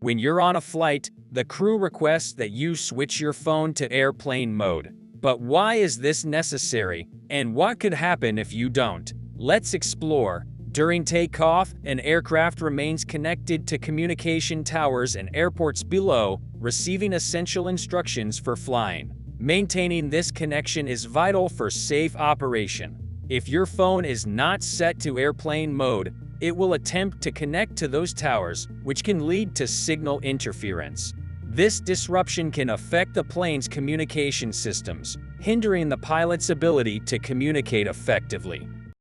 When you're on a flight, the crew requests that you switch your phone to airplane mode. But why is this necessary, and what could happen if you don't? Let's explore. During takeoff, an aircraft remains connected to communication towers and airports below, receiving essential instructions for flying. Maintaining this connection is vital for safe operation. If your phone is not set to airplane mode, it will attempt to connect to those towers, which can lead to signal interference. This disruption can affect the plane's communication systems, hindering the pilot's ability to communicate effectively.